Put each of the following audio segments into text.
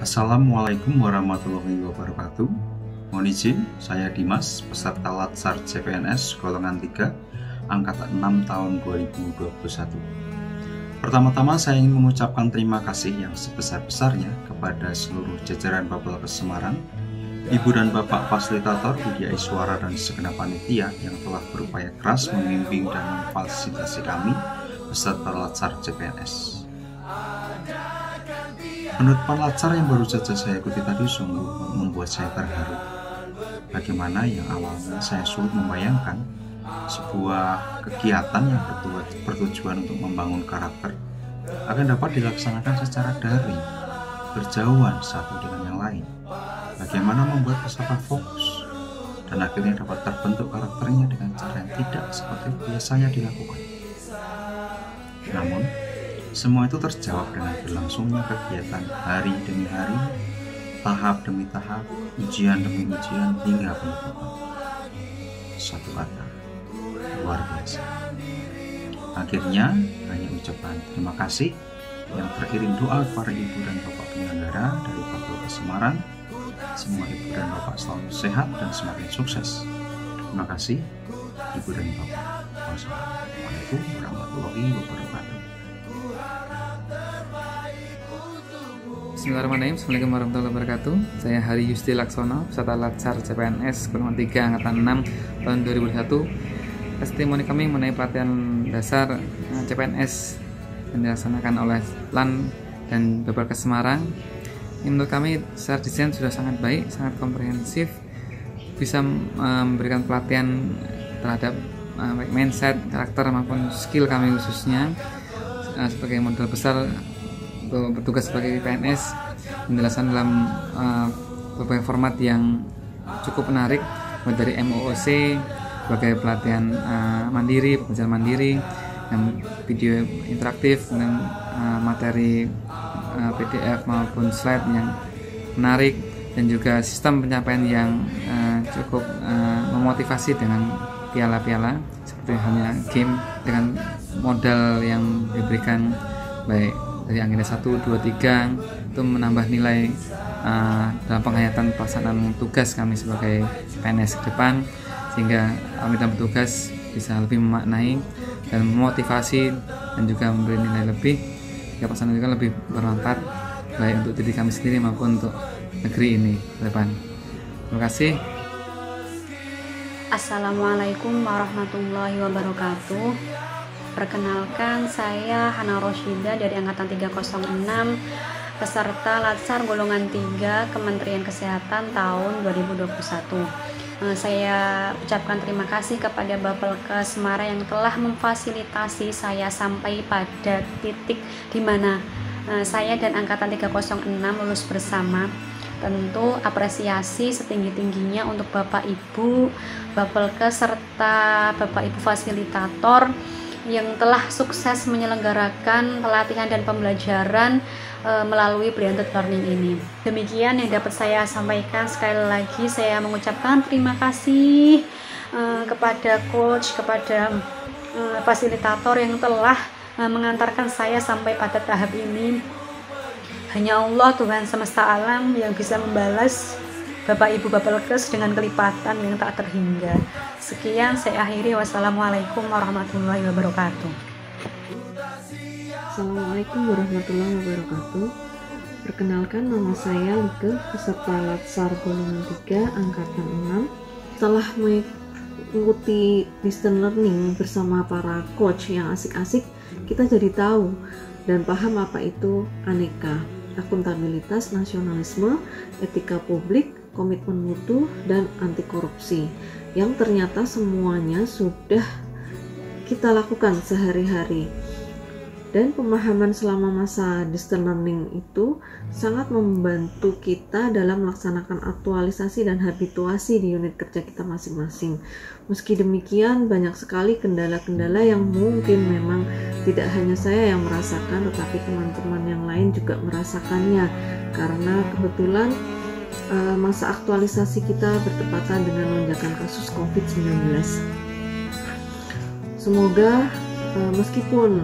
Assalamualaikum warahmatullahi wabarakatuh. Mohon izin, saya Dimas, peserta Latsar CPNS golongan 3, angkatan 6 tahun 2021. Pertama-tama saya ingin mengucapkan terima kasih yang sebesar-besarnya kepada seluruh jajaran Bapelkes Semarang, Ibu dan Bapak Fasilitator, Widya Iswara dan segenap panitia yang telah berupaya keras membimbing dan memfasilitasi kami peserta Latsar CPNS. Penutupan Latsar yang baru saja saya ikuti tadi sungguh membuat saya terharu. Bagaimana yang awalnya saya sulit membayangkan sebuah kegiatan yang bertujuan untuk membangun karakter akan dapat dilaksanakan secara daring, berjauhan satu dengan yang lain. Bagaimana membuat peserta fokus dan akhirnya dapat terbentuk karakternya dengan cara yang tidak seperti biasanya dilakukan. Namun, semua itu terjawab dengan berlangsungnya kegiatan hari demi hari, tahap demi tahap, ujian demi ujian, hingga penutupan. Satu kata, luar biasa. Akhirnya, hanya ucapan terima kasih yang teriring doa para ibu dan bapak penyelenggara dari Bapelkes Semarang. Semua ibu dan bapak selalu sehat dan semakin sukses. Terima kasih, ibu dan bapak. Wassalamualaikum warahmatullahi wabarakatuh. Bismillahirrahmanirrahim. Assalamualaikum warahmatullahi wabarakatuh. Saya Hari Yusti Laksono, peserta Latsar CPNS golongan 3 angkatan 6 tahun 2021. Testimoni kami mengenai pelatihan dasar CPNS yang dilaksanakan oleh LAN dan Bapelkes Semarang. Menurut kami secara desain sudah sangat baik, sangat komprehensif, bisa memberikan pelatihan terhadap baik mindset, karakter maupun skill kami khususnya sebagai modal besar untuk bertugas sebagai PNS, menjelaskan dalam beberapa format yang cukup menarik, mulai dari MOOC sebagai pelatihan mandiri, pembelajaran mandiri, dan video interaktif dengan materi PDF maupun slide yang menarik, dan juga sistem penyampaian yang cukup memotivasi dengan piala-piala seperti halnya game dengan modal yang diberikan baik dari agenda 1, 2, 3 itu menambah nilai dalam penghayatan pelaksanaan tugas kami sebagai PNS ke depan, sehingga kami dalam bertugas bisa lebih memaknai dan memotivasi dan juga memberi nilai lebih, sehingga pelaksanaan juga lebih bermanfaat baik untuk diri kami sendiri maupun untuk negeri ini ke depan. Terima kasih. Assalamualaikum warahmatullahi wabarakatuh. Perkenalkan, saya Hana Roshida dari angkatan 306, peserta Latsar golongan 3 Kementerian Kesehatan tahun 2021. Saya ucapkan terima kasih kepada Bapelkes Semarang yang telah memfasilitasi saya sampai pada titik di mana saya dan angkatan 306 lulus bersama. Tentu apresiasi setinggi-tingginya untuk Bapak Ibu Bapelkes serta Bapak Ibu fasilitator yang telah sukses menyelenggarakan pelatihan dan pembelajaran melalui blended learning ini. Demikian yang dapat saya sampaikan. Sekali lagi saya mengucapkan terima kasih kepada coach, kepada fasilitator yang telah mengantarkan saya sampai pada tahap ini. Hanya Allah, Tuhan semesta alam, yang bisa membalas Bapak Ibu Bapelkes dengan kelipatan yang tak terhingga. Sekian saya akhiri. Wassalamualaikum warahmatullahi wabarakatuh. Assalamualaikum warahmatullahi wabarakatuh. Perkenalkan, nama saya Like, peserta Latsar golongan 3 angkatan 6. Setelah mengikuti distance learning bersama para coach yang asik-asik, kita jadi tahu dan paham apa itu aneka, akuntabilitas, nasionalisme, etika publik, komitmen mutu, dan anti korupsi, yang ternyata semuanya sudah kita lakukan sehari-hari. Dan pemahaman selama masa distance learning itu sangat membantu kita dalam melaksanakan aktualisasi dan habituasi di unit kerja kita masing-masing. Meski demikian, banyak sekali kendala-kendala yang mungkin memang tidak hanya saya yang merasakan, tetapi teman-teman yang lain juga merasakannya, karena kebetulan masa aktualisasi kita bertepatan dengan lonjakan kasus COVID-19. Semoga meskipun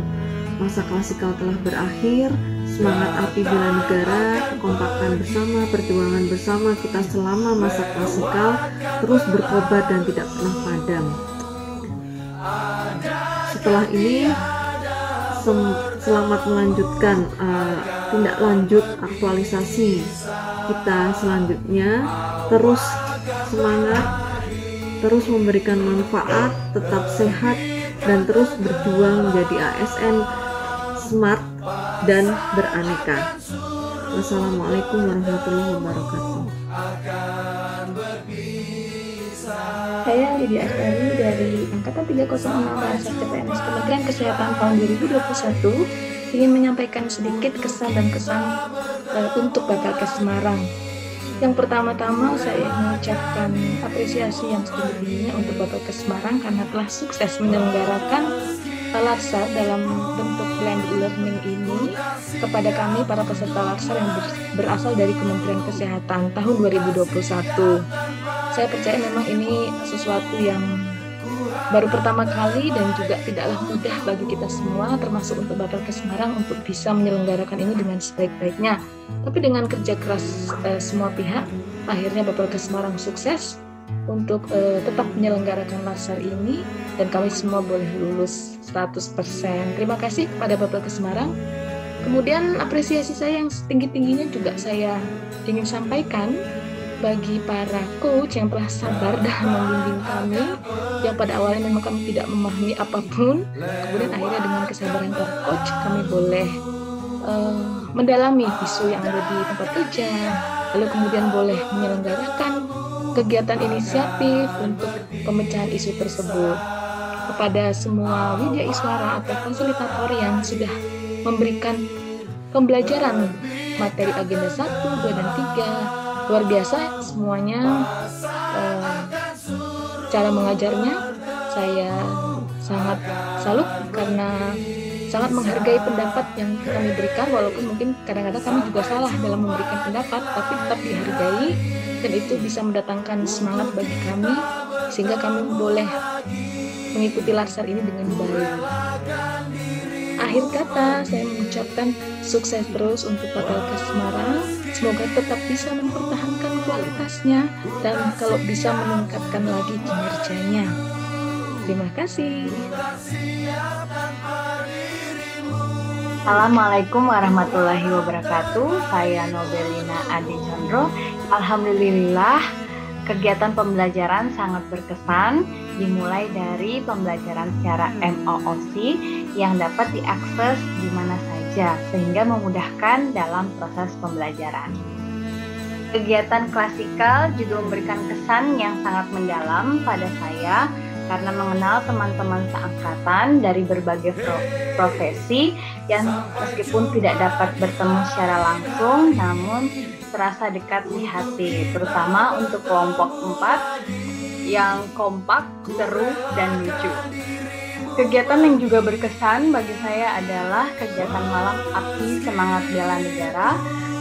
masa klasikal telah berakhir, semangat api bela negara, kekompakan bersama, perjuangan bersama kita selama masa klasikal terus berkobar dan tidak pernah padam. Setelah ini selamat melanjutkan tindak lanjut aktualisasi kita selanjutnya, terus semangat, terus memberikan manfaat, tetap sehat, dan terus berjuang menjadi ASN smart dan beraneka. Wassalamualaikum warahmatullahi wabarakatuh. Saya Lydia Astari dari Angkatan 306 Latsar CPNS Kementerian Kesehatan tahun 2021 ingin menyampaikan sedikit kesan dan kesan untuk Bapelkes Semarang. Yang pertama-tama saya mengucapkan apresiasi yang setinggi-tingginya untuk Bapelkes Semarang karena telah sukses menyelenggarakan Latsar dalam bentuk blended learning ini kepada kami para peserta Latsar yang berasal dari Kementerian Kesehatan tahun 2021. Saya percaya memang ini sesuatu yang baru pertama kali dan juga tidaklah mudah bagi kita semua, termasuk untuk Bapelkes Semarang, untuk bisa menyelenggarakan ini dengan sebaik-baiknya. Tapi dengan kerja keras semua pihak, akhirnya Bapelkes Semarang sukses untuk tetap menyelenggarakan Latsar ini dan kami semua boleh lulus 100%. Terima kasih kepada Bapelkes Semarang. Kemudian apresiasi saya yang setinggi-tingginya juga saya ingin sampaikan bagi para coach yang telah sabar dalam membimbing kami, yang pada awalnya memang kami tidak memahami apapun, kemudian akhirnya dengan kesabaran para coach kami boleh mendalami isu yang ada di tempat kerja, lalu kemudian boleh menyelenggarakan kegiatan inisiatif untuk pemecahan isu tersebut. Kepada semua widya iswara atau fasilitator yang sudah memberikan pembelajaran materi agenda 1, 2, dan 3, luar biasa semuanya. Cara mengajarnya saya sangat salut karena sangat menghargai pendapat yang kami berikan, walaupun mungkin kadang-kadang kami juga salah dalam memberikan pendapat, tapi tetap dihargai dan itu bisa mendatangkan semangat bagi kami sehingga kami boleh mengikuti Latsar ini dengan baik. Akhir kata, saya mengucapkan sukses terus untuk Bapelkes Semarang. Semoga tetap bisa mempertahankan kualitasnya dan kalau bisa meningkatkan lagi kinerjanya. Terima kasih. Assalamualaikum warahmatullahi wabarakatuh. Saya Nobelina Adi Chandro. Alhamdulillah, kegiatan pembelajaran sangat berkesan, dimulai dari pembelajaran secara MOOC yang dapat diakses di mana saja, sehingga memudahkan dalam proses pembelajaran. Kegiatan klasikal juga memberikan kesan yang sangat mendalam pada saya, karena mengenal teman-teman seangkatan dari berbagai profesi yang meskipun tidak dapat bertemu secara langsung, namun terasa dekat di hati, terutama untuk kelompok 4 yang kompak, seru, dan lucu. Kegiatan yang juga berkesan bagi saya adalah kegiatan malam api semangat bela negara.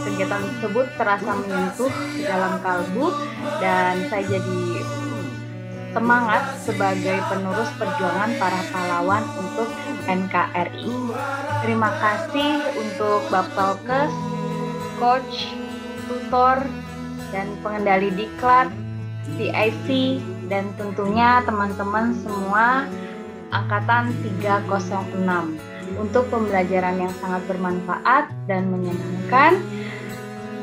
Kegiatan tersebut terasa menyentuh dalam kalbu dan saya jadi semangat sebagai penerus perjuangan para pahlawan untuk NKRI. Terima kasih untuk Bapelkes, coach, tutor, dan pengendali diklat, PIC, dan tentunya teman-teman semua Angkatan 306 untuk pembelajaran yang sangat bermanfaat dan menyenangkan.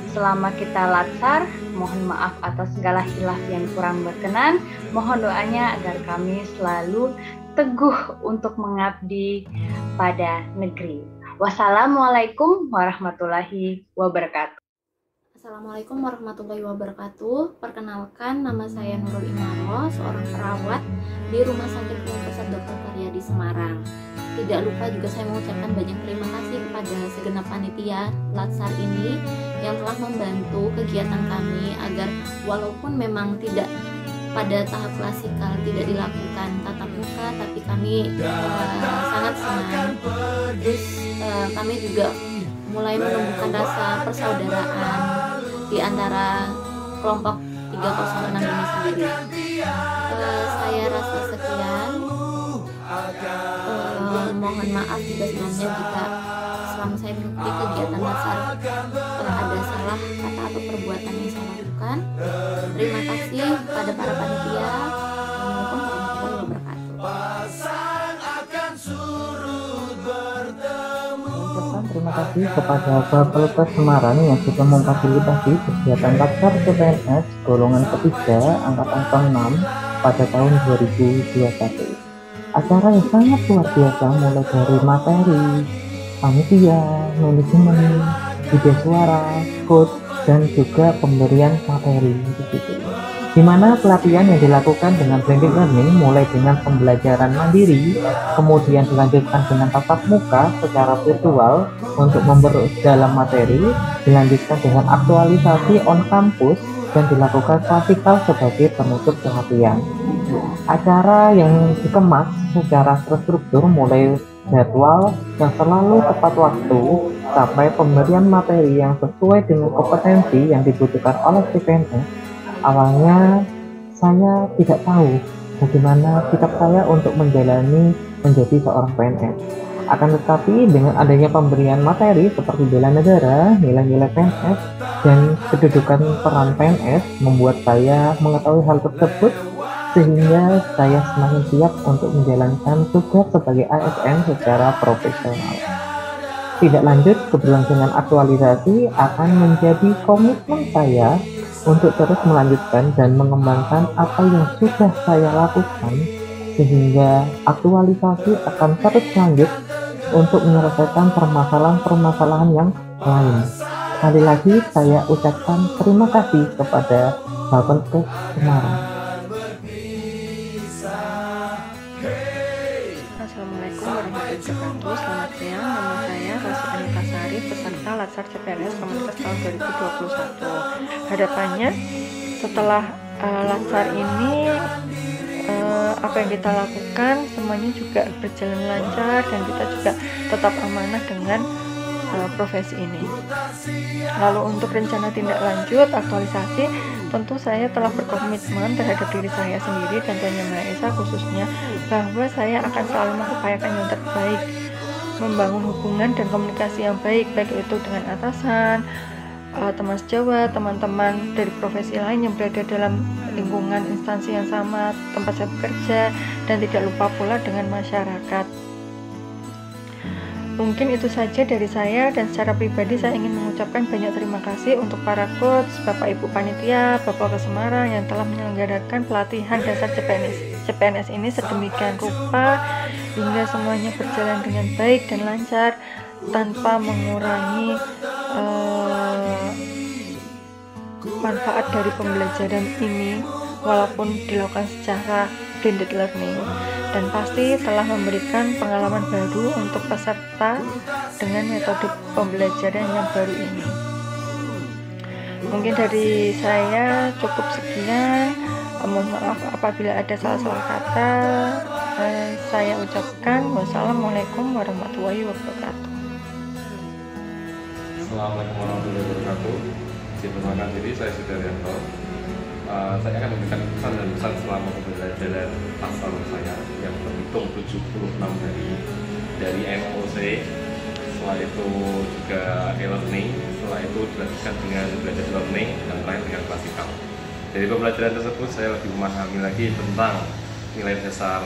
Selama kita Latsar, mohon maaf atas segala khilaf yang kurang berkenan. Mohon doanya agar kami selalu teguh untuk mengabdi pada negeri. Wassalamualaikum warahmatullahi wabarakatuh. Assalamualaikum warahmatullahi wabarakatuh. Perkenalkan, nama saya Nurul Imaro, seorang perawat di Rumah Sakit Umum Pusat Dr. Karyadi Semarang. Tidak lupa juga saya mengucapkan banyak terima kasih kepada segenap panitia Latsar ini yang telah membantu kegiatan kami agar walaupun memang tidak pada tahap klasikal tidak dilakukan tatap muka, tapi kami sangat senang. Terus kami juga mulai menumbuhkan rasa persaudaraan di antara kelompok 306 ini sendiri. Saya rasa sekian. Mohon maaf juga sebelumnya jika selama saya mengikuti kegiatan dasar telah ada salah kata atau perbuatan yang saya lakukan. Terima kasih kepada para panitia. Assalamualaikum warahmatullahi wabarakatuh. Terima kasih kepada Fakultas Semarang yang sudah memfasilitasi kegiatan Latsar CPNS golongan ketiga angkatan tahun 6 pada tahun 2021. Acara yang sangat luar biasa mulai dari materi, panitia, manajemen, video suara, code, dan juga pemberian materi di mana pelatihan yang dilakukan dengan blended learning mulai dengan pembelajaran mandiri, kemudian dilanjutkan dengan tatap muka secara virtual untuk memperdalam materi, dilanjutkan dengan aktualisasi on campus, dan dilakukan praktikal sebagai penutup pelatihan. Acara yang dikemas secara terstruktur mulai jadwal yang selalu tepat waktu sampai pemberian materi yang sesuai dengan kompetensi yang dibutuhkan oleh CPNS. Awalnya saya tidak tahu bagaimana sikap saya untuk menjadi seorang PNS. Akan tetapi dengan adanya pemberian materi seperti bela negara, nilai-nilai PNS, dan kedudukan peran PNS membuat saya mengetahui hal tersebut, sehingga saya semakin siap untuk menjalankan tugas sebagai ASN secara profesional. Tidak lanjut, keberlangsungan aktualisasi akan menjadi komitmen saya untuk terus melanjutkan dan mengembangkan apa yang sudah saya lakukan, sehingga aktualisasi akan terus lanjut untuk menyelesaikan permasalahan-permasalahan yang lain. Sekali lagi saya ucapkan terima kasih kepada Fakultas Semarang. Assalamualaikum warahmatullahi wabarakatuh. Selamat siang, nama saya Rosi Anita Sari, peserta Latsar CPNS Komunitas tahun 2021. Harapannya setelah Latsar ini apa yang kita lakukan semuanya juga berjalan lancar dan kita juga tetap amanah dengan profesi ini. Lalu untuk rencana tindak lanjut aktualisasi, tentu saya telah berkomitmen terhadap diri saya sendiri dan Tuhan Yang Maha Esa khususnya bahwa saya akan selalu mengupayakan yang terbaik, membangun hubungan dan komunikasi yang baik itu dengan atasan, teman sejawat, teman-teman dari profesi lain yang berada dalam lingkungan instansi yang sama tempat saya bekerja, dan tidak lupa pula dengan masyarakat. Mungkin itu saja dari saya, dan secara pribadi saya ingin mengucapkan banyak terima kasih untuk para coach, Bapak Ibu Panitia, Bapak Semarang yang telah menyelenggarakan pelatihan dasar CPNS ini sedemikian rupa hingga semuanya berjalan dengan baik dan lancar tanpa mengurangi manfaat dari pembelajaran ini walaupun dilakukan secara blended learning, dan pasti telah memberikan pengalaman baru untuk peserta dengan metode pembelajaran yang baru ini. Mungkin dari saya cukup sekian. Mohon maaf apabila ada salah-salah kata. Saya ucapkan wassalamualaikum warahmatullahi wabarakatuh. Assalamualaikum warahmatullahi wabarakatuh. Perkenalkan diri, saya Sudaryanto. Saya akan memberikan pesan dan pesan selama pembelajaran asal saya yang terhitung 76 dari MOC, setelah itu juga e-learning, setelah itu dilanjutkan dengan blended learning, dan terakhir dengan klasikal. Dari pembelajaran tersebut saya lebih memahami lagi tentang nilai dasar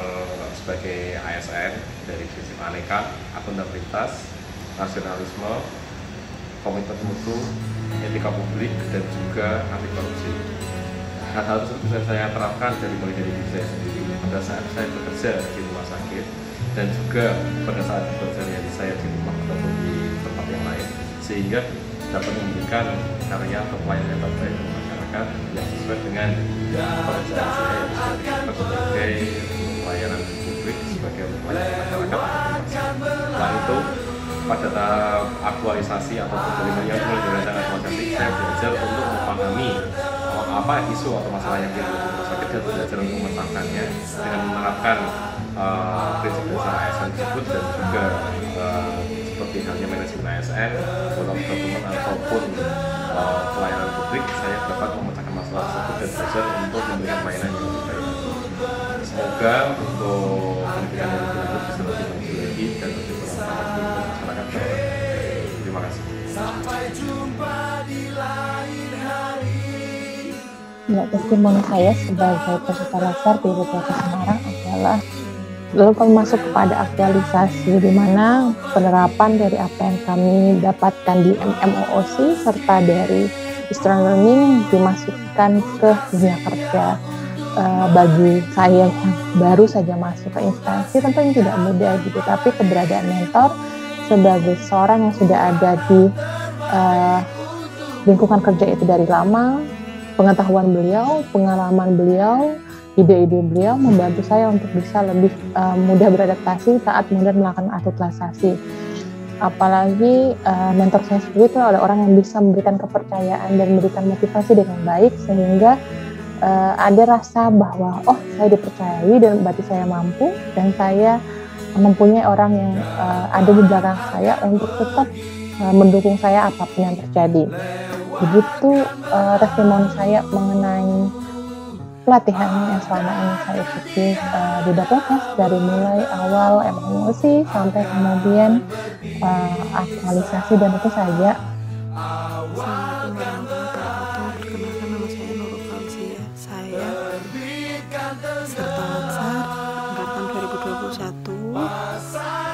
sebagai ASN dari prinsip aneka, akuntabilitas, nasionalisme, komitmen mutu, etika publik, dan juga anti korupsi. Hal-hal tersebut bisa saya terapkan mulai dari diri saya sendiri pada saat saya bekerja di rumah sakit, dan juga pada saat bekerja saya di rumah ataupun di tempat yang lain, sehingga dapat memberikan karya atau pelayanan yang terbaik ke masyarakat yang sesuai dengan pekerjaan saya sebagai pelayanan publik, sebagai pelayanan masyarakat. Setelah itu pada tahap aktualisasi atau penerimaan yang mulai dari aktualisasi, saya belajar untuk memahami apa isu atau masalah yang ada di rumah sakit dan belajar untuk memecahkannya dengan menerapkan prinsip dasar ASN tersebut, dan juga seperti halnya manajemen ASN, government ataupun pelayanan publik, saya dapat memecahkan masalah tersebut dan belajar untuk memberikan pelayanan yang lebih baik. Semoga untuk pendidikan yang lebih lanjut bisa lebih maju lagi dan lebih bermanfaat bagi masyarakat. Ya, testimoni saya sebagai peserta latsar di BPK Semarang adalah lalu masuk kepada aktualisasi, di mana penerapan dari apa yang kami dapatkan di MMOOC serta dari distance learning dimasukkan ke dunia kerja. Bagi saya yang baru saja masuk ke instansi tentunya tidak mudah gitu, tapi keberadaan mentor sebagai seorang yang sudah ada di lingkungan kerja itu dari lama, pengetahuan beliau, pengalaman beliau, ide-ide beliau membantu saya untuk bisa lebih mudah beradaptasi saat kemudian melakukan aktualisasi. Apalagi mentor saya sendiri itu adalah orang yang bisa memberikan kepercayaan dan memberikan motivasi dengan baik, sehingga ada rasa bahwa saya dipercayai dan berarti saya mampu, dan saya mempunyai orang yang ada di belakang saya untuk tetap mendukung saya apapun yang terjadi. Begitu testimoni saya mengenai pelatihan yang selama ini saya ikuti di BPKS, dari mulai awal MMOOC sampai kemudian aktualisasi, dan itu saja. Assalamualaikum warahmatullahi wabarakatuh. Perkenalkan, nama saya Nurul Fauzia. Saya peserta latsar angkatan 2021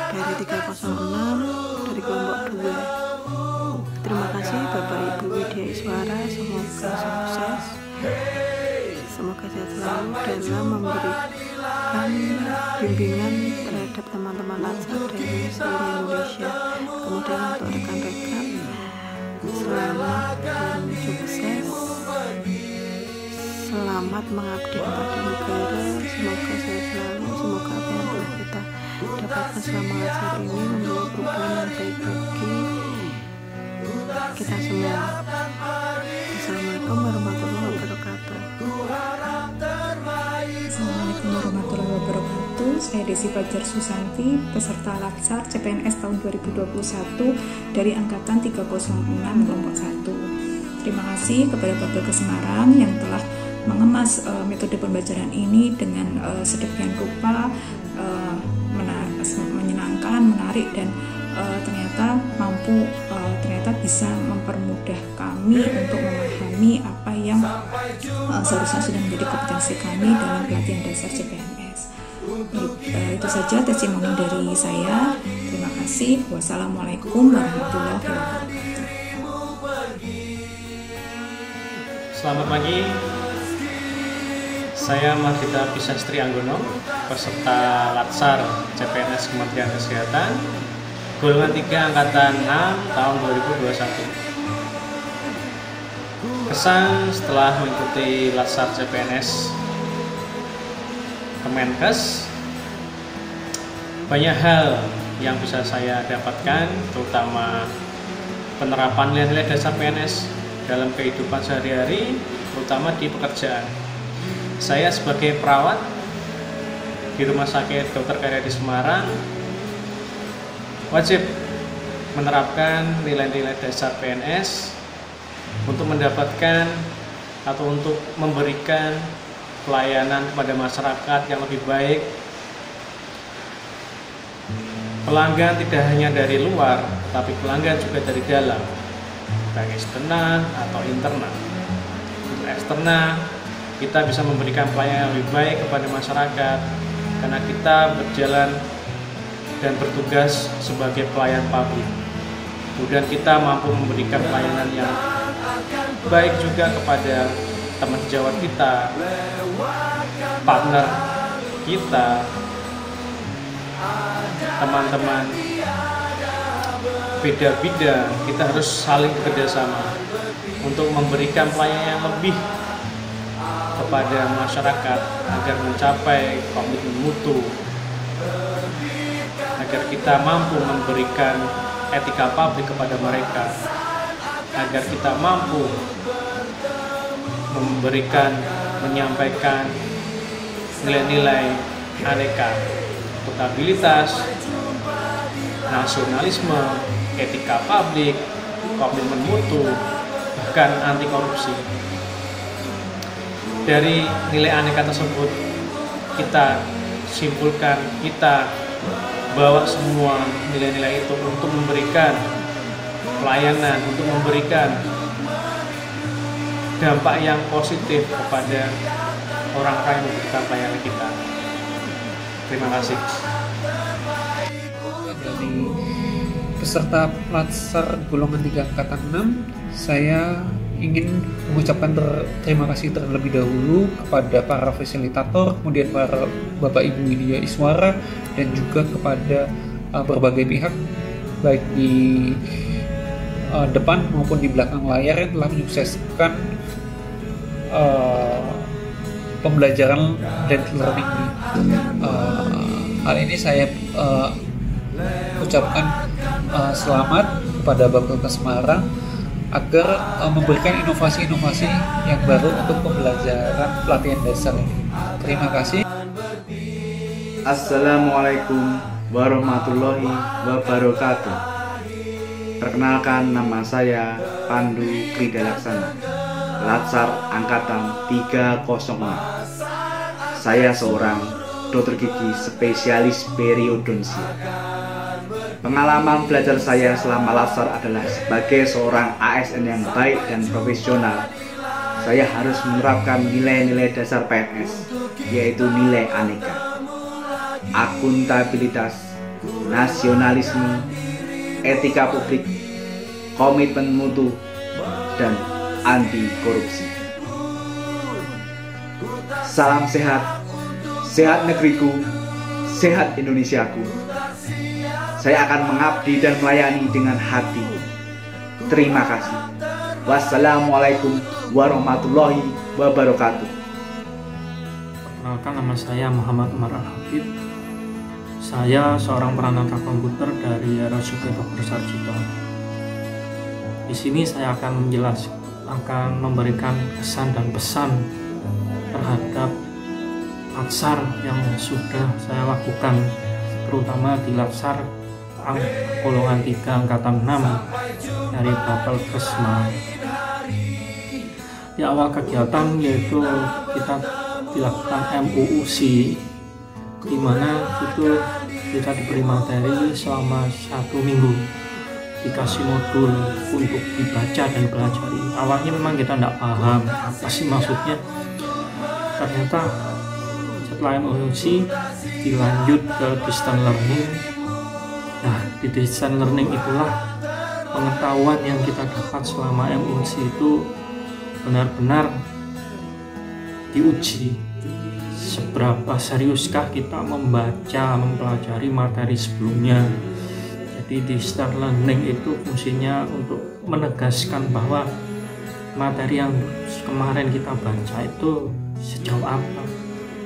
dari 306 dari kelompok 2. Terima kasih Bapak Ibu Widya Iswara, semoga sukses, semoga sehat selalu dalam memberikan bimbingan terhadap teman-teman latsar dari seluruh Indonesia. Kemudian untuk rekan-rekan, selamat dan sukses, selamat mengabdi kepada negara, semoga sehat selalu, semoga apa yang telah kita dapatkan selama latsar ini membawa perubahan yang baik bagi kita semua. Assalamualaikum warahmatullahi wabarakatuh. Assalamualaikum warahmatullahi wabarakatuh. Saya Desi Fajar Susanti, peserta latsar CPNS tahun 2021 dari angkatan 306 kelompok 1. Terima kasih kepada BPK Semarang yang telah mengemas metode pembelajaran ini dengan sedemikian rupa menyenangkan, menarik, dan ternyata mampu bisa mempermudah kami untuk memahami apa yang seharusnya sudah menjadi kompetensi kami dalam pelatihan dasar CPNS. Itu saja testimoni dari saya. Terima kasih. Wassalamualaikum warahmatullahi wabarakatuh. Selamat pagi. Saya Mardita Pisastri Anggono, peserta latsar CPNS Kementerian Kesehatan golongan 3 angkatan 6 tahun 2021. Kesan setelah mengikuti latsar CPNS Kemenkes, banyak hal yang bisa saya dapatkan, terutama penerapan nilai-nilai dasar PNS dalam kehidupan sehari-hari, terutama di pekerjaan. Saya sebagai perawat di Rumah Sakit Dr. Karyadi Semarang wajib menerapkan nilai-nilai dasar PNS untuk mendapatkan atau untuk memberikan pelayanan kepada masyarakat yang lebih baik. Pelanggan tidak hanya dari luar, tapi pelanggan juga dari dalam, baik eksternal atau internal. Untuk eksternal, kita bisa memberikan pelayanan yang lebih baik kepada masyarakat karena kita berjalan dan bertugas sebagai pelayan publik. Kemudian kita mampu memberikan pelayanan yang baik juga kepada teman sejawat kita, partner kita, teman-teman beda bidang. Kita harus saling bekerjasama untuk memberikan pelayanan yang lebih kepada masyarakat agar mencapai komitmen mutu, agar kita mampu memberikan etika publik kepada mereka, agar kita mampu memberikan, menyampaikan nilai-nilai aneka, akuntabilitas, nasionalisme, etika publik, komitmen mutu, bahkan anti korupsi. Dari nilai aneka tersebut kita simpulkan, kita bawa semua nilai-nilai itu untuk memberikan pelayanan, untuk memberikan dampak yang positif kepada orang-orang yang membutuhkan pelayanan kita. Terima kasih. Dari peserta Latsar golongan 3 angkatan 6, saya ingin mengucapkan terima kasih terlebih dahulu kepada para fasilitator, kemudian para Bapak Ibu Widya Iswara, dan juga kepada berbagai pihak baik di depan maupun di belakang layar yang telah menyukseskan pembelajaran blended learning ini. Hal ini saya ucapkan selamat kepada Bapelkes Semarang agar memberikan inovasi-inovasi yang baru untuk pembelajaran pelatihan dasar ini. Terima kasih. Assalamualaikum warahmatullahi wabarakatuh. Perkenalkan, nama saya Pandu Kridalaksana, Latsar Angkatan 306. Saya seorang dokter gigi spesialis periodontia. Pengalaman belajar saya selama Latsar adalah sebagai seorang ASN yang baik dan profesional. Saya harus menerapkan nilai-nilai dasar PNS, yaitu nilai aneka, akuntabilitas, nasionalisme, etika publik, komitmen mutu, dan anti korupsi. Salam sehat, sehat negeriku, sehat Indonesiaku. Saya akan mengabdi dan melayani dengan hati. Terima kasih. Wassalamualaikum warahmatullahi wabarakatuh. Perkenalkan, nama saya Muhammad Umar Al-Habib. Saya seorang peranata komputer dari RSUD Dr. Sarjito. Di sini saya akan memberikan kesan dan pesan terhadap Latsar yang sudah saya lakukan, terutama di Latsar golongan 3 angkatan 6 dari Bapelkes Semarang. Di awal kegiatan yaitu kita dilakukan MUUC, di mana itu kita diberi materi selama 1 minggu, dikasih modul untuk dibaca dan pelajari. Awalnya memang kita tidak paham apa sih maksudnya. Ternyata setelah MUUC dilanjut ke distance learning. Nah, di distance learning itulah pengetahuan yang kita dapat selama MUUC itu benar-benar diuji. Seberapa seriuskah kita membaca, mempelajari materi sebelumnya. Jadi distance learning itu fungsinya untuk menegaskan bahwa materi yang kemarin kita baca itu sejauh apa.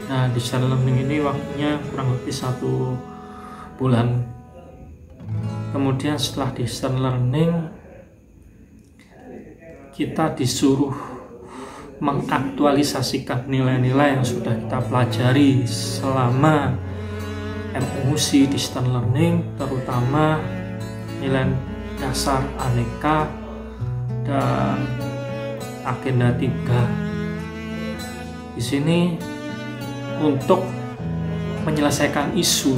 Nah, distance learning ini waktunya kurang lebih 1 bulan. Kemudian setelah distance learning, kita disuruh mengaktualisasikan nilai-nilai yang sudah kita pelajari selama MUUC distance learning, terutama nilai dasar aneka dan agenda 3. Di sini untuk menyelesaikan isu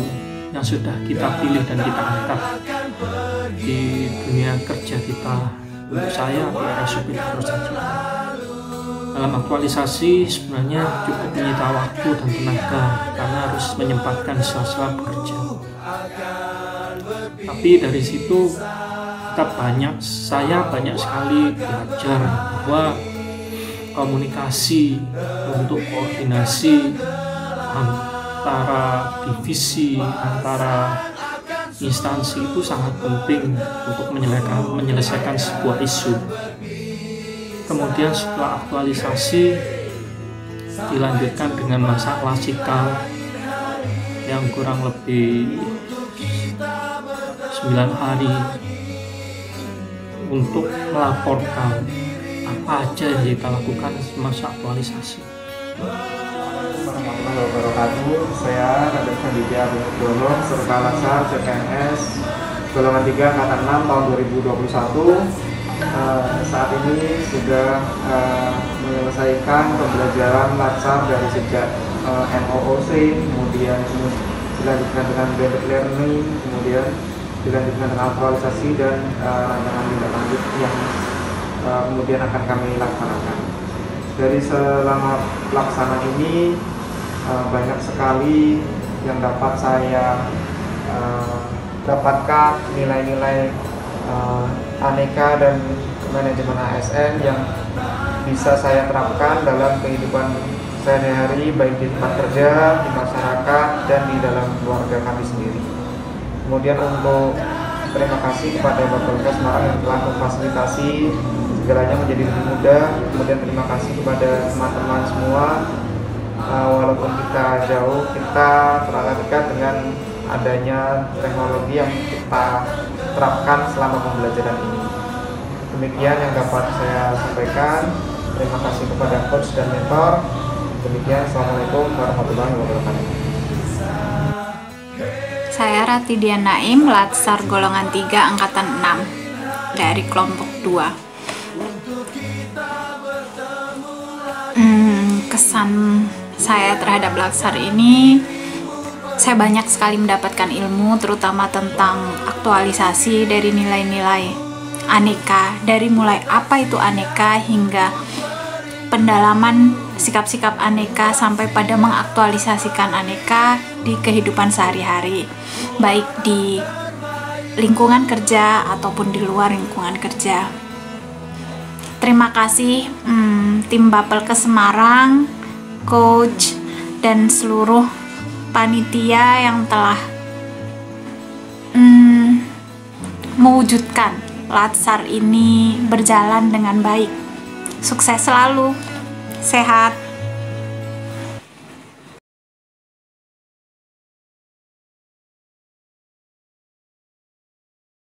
yang sudah kita pilih dan kita angkat di dunia kerja kita. Untuk saya di RSUD Dr. Sarjito, dalam aktualisasi sebenarnya cukup menyita waktu dan tenaga karena harus menyempatkan sela-sela bekerja. Tapi dari situ saya banyak sekali belajar bahwa komunikasi untuk koordinasi antara divisi, antara instansi itu sangat penting untuk menyelesaikan sebuah isu. Kemudian setelah aktualisasi dilanjutkan dengan masa klasikal yang kurang lebih 9 hari untuk melaporkan apa aja yang kita lakukan semasa aktualisasi. Warahmatullahi wabarakatuh. Saya Raden Fandija Abdullah, serta Latsar CPNS golongan 3 angkatan 6 tahun 2021. Saat ini sudah menyelesaikan pembelajaran Latsar dari sejak MOOC, kemudian dilanjutkan dengan blended learning, kemudian dilanjutkan dengan aktualisasi dan rancangan tindak lanjut yang kemudian akan kami laksanakan. Dari selama pelaksanaan ini banyak sekali yang dapat saya dapatkan, nilai-nilai aneka dan manajemen ASN yang bisa saya terapkan dalam kehidupan sehari-hari, baik di tempat kerja, di masyarakat, dan di dalam keluarga kami sendiri. Kemudian untuk terima kasih kepada Bapelkes Semarang yang telah memfasilitasi segalanya menjadi lebih mudah. Kemudian terima kasih kepada teman-teman semua, walaupun kita jauh, kita telah dekat dengan adanya teknologi yang kita terapkan selama pembelajaran ini. Demikian yang dapat saya sampaikan. Terima kasih kepada coach dan mentor. Demikian, Assalamualaikum warahmatullahi wabarakatuh. Saya Rati Dian Naim, Latsar golongan 3 angkatan 6 dari kelompok 2. Kesan saya terhadap Latsar ini, saya banyak sekali mendapatkan ilmu, terutama tentang aktualisasi dari nilai-nilai aneka, dari mulai apa itu aneka hingga pendalaman sikap-sikap aneka sampai pada mengaktualisasikan aneka di kehidupan sehari-hari, baik di lingkungan kerja ataupun di luar lingkungan kerja. Terima kasih tim Bapelkes Semarang, coach, dan seluruh panitia yang telah mewujudkan Latsar ini berjalan dengan baik. Sukses selalu, sehat.